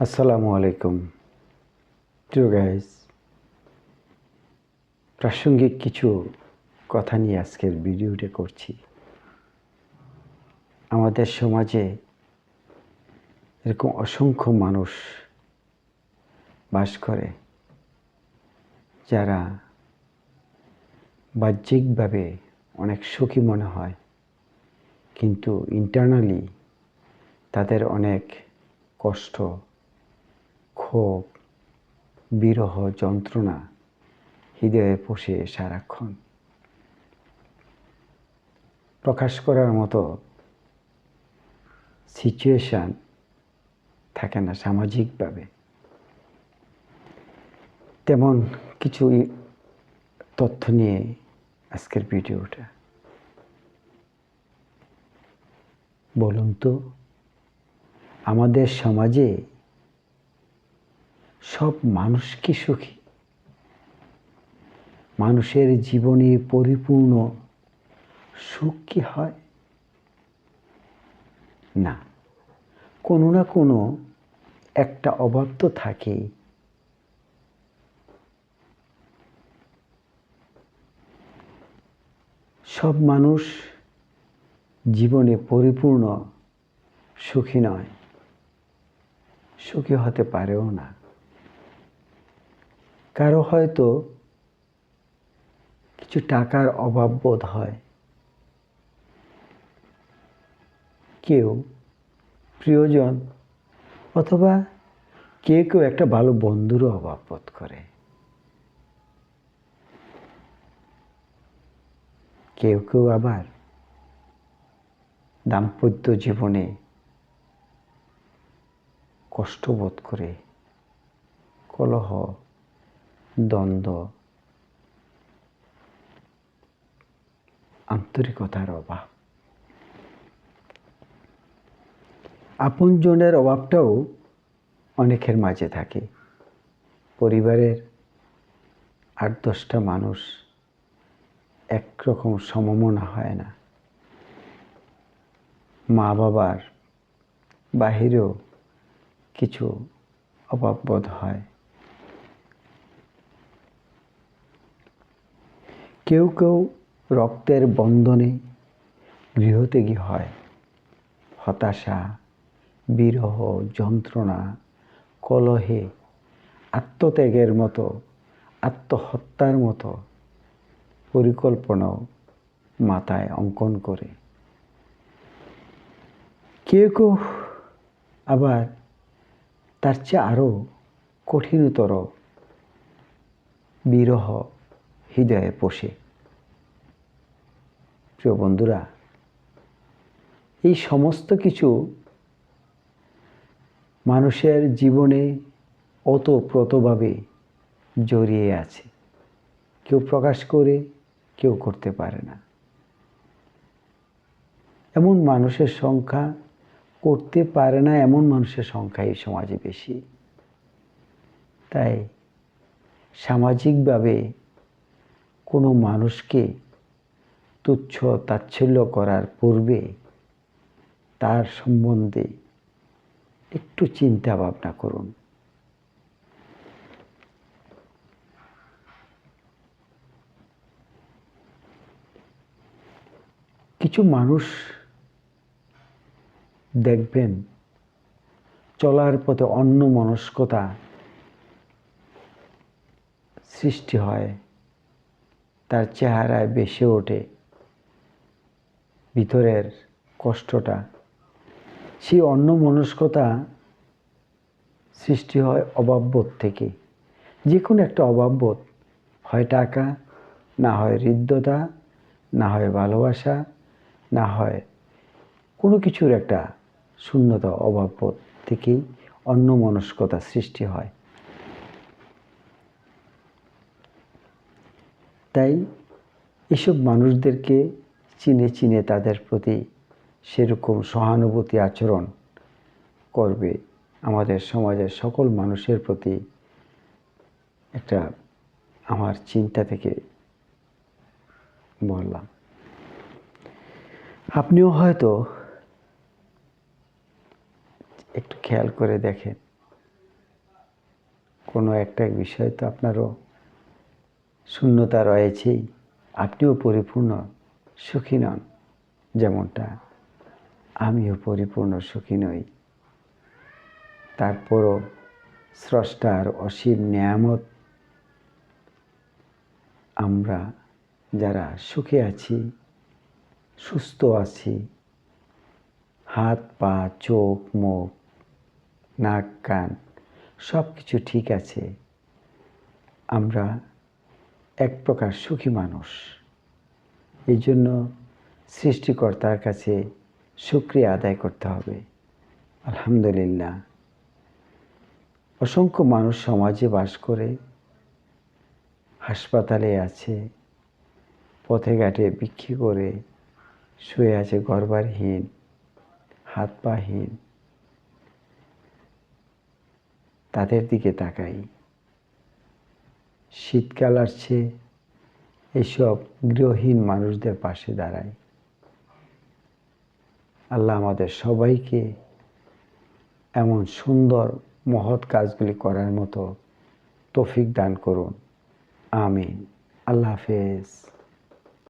আসসালামু আলাইকুম প্রিয় গাইস। প্রাসঙ্গিক কিছু কথা নিয়ে আজকের ভিডিওটা করছি। আমাদের সমাজে এরকম অসংখ্য মানুষ বাস করে যারা বাহ্যিকভাবে অনেক সুখী মনে হয়, কিন্তু ইন্টারনালি তাদের অনেক কষ্ট, ক্ষোভ, বিরহ, যন্ত্রণা হৃদয়ে পোষে সারাক্ষণ। প্রকাশ করার মতো সিচুয়েশান থাকে না সামাজিকভাবে। তেমন কিছু তথ্য নিয়ে আজকের ভিডিওটা। বলুন তো, আমাদের সমাজে সব মানুষ কি সুখী? মানুষের জীবনে পরিপূর্ণ সুখ কি হয়? না, কোনো না কোনো একটা অভাব তো থাকেই। সব মানুষ জীবনে পরিপূর্ণ সুখী নয়, সুখী হতে পারেও না। কারো হয়তো কিছু টাকার অভাব বোধ হয়, কেউ প্রিয়জন অথবা কেউ কেউ একটা ভালো বন্ধুরও অভাব বোধ করে। কেউ কেউ আবার দাম্পত্য জীবনে কষ্ট বোধ করে, কলহ, দ্বন্দ্ব, আন্তরিকতার অভাব। আপনজনের অভাবটাও অনেকের মাঝে থাকে। পরিবারের ৮-১০টা মানুষ একরকম সমমনা হয় না। মা বাবার বাহিরেও কিছু অভাববোধ হয়। কেউ কেউ রক্তের বন্ধনে গৃহত্যাগী হয়। হতাশা, বিরহ, যন্ত্রণা, কলহে, আত্মত্যাগের মতো, আত্মহত্যার মতো পরিকল্পনাও মাথায় অঙ্কন করে। কেউ কেউ আবার তার চেয়ে আরও কঠিনতর বিরহ হৃদয়ে পোষে। প্রিয় বন্ধুরা, এই সমস্ত কিছু মানুষের জীবনে ওতপ্রোতভাবে জড়িয়ে আছে। কেউ প্রকাশ করে, কেউ করতে পারে না। এমন মানুষের সংখ্যা, করতে পারে না এমন মানুষের সংখ্যা এই সমাজে বেশি। তাই সামাজিকভাবে কোনো মানুষকে তুচ্ছ তাচ্ছিল্য করার পূর্বে তার সম্বন্ধে একটু চিন্তা ভাবনা করুন। কিছু মানুষ দেখবেন চলার পথে অন্যমনস্কতা সৃষ্টি হয়, তার চেহারায় ভেসে ওঠে ভিতরের কষ্টটা। সেই অন্যমনস্কতা সৃষ্টি হয় অভাববোধ থেকে। যে কোনো একটা অভাববোধ, হয় টাকা, না হয় হৃদ্যতা, না হয় ভালোবাসা, না হয় কোনো কিছুর একটা শূন্যতা, অভাববোধ থেকেই অন্যমনস্কতা সৃষ্টি হয়। তাই এসব মানুষদেরকে চিনে চিনে তাদের প্রতি সেরকম সহানুভূতি আচরণ করবে আমাদের সমাজের সকল মানুষের প্রতি একটা আমার চিন্তা থেকে বললাম। আপনিও হয়তো একটু খেয়াল করে দেখেন, কোনো একটা বিষয় তো আপনারও শূন্যতা রয়েছেই, আপনিও পরিপূর্ণ সুখী নন, যেমনটা আমিও পরিপূর্ণ সুখী নই। তারপরও স্রষ্টার অসীম নেয়ামত আমরা যারা সুখে আছি, সুস্থ আছি, হাত পা চোখ মুখ নাক কান সব কিছু ঠিক আছে, আমরা এক প্রকার সুখী মানুষ। এই জন্য সৃষ্টিকর্তার কাছে শুকরিয়া আদায় করতে হবে। আলহামদুলিল্লাহ, অসংখ্য মানুষ সমাজে বাস করে, হাসপাতালে আছে, পথে ঘাটে ভিক্ষে করে শুয়ে আছে, ঘরবারহীন, হাত পাহীন। তাদের দিকে তাকাই। শীতকাল আসছে, এইসব গৃহহীন মানুষদের পাশে দাঁড়াই। আল্লাহ আমাদের সবাইকে এমন সুন্দর মহৎ কাজগুলি করার মতো তৌফিক দান করুন। আমিন। আল্লাহ হাফেজ।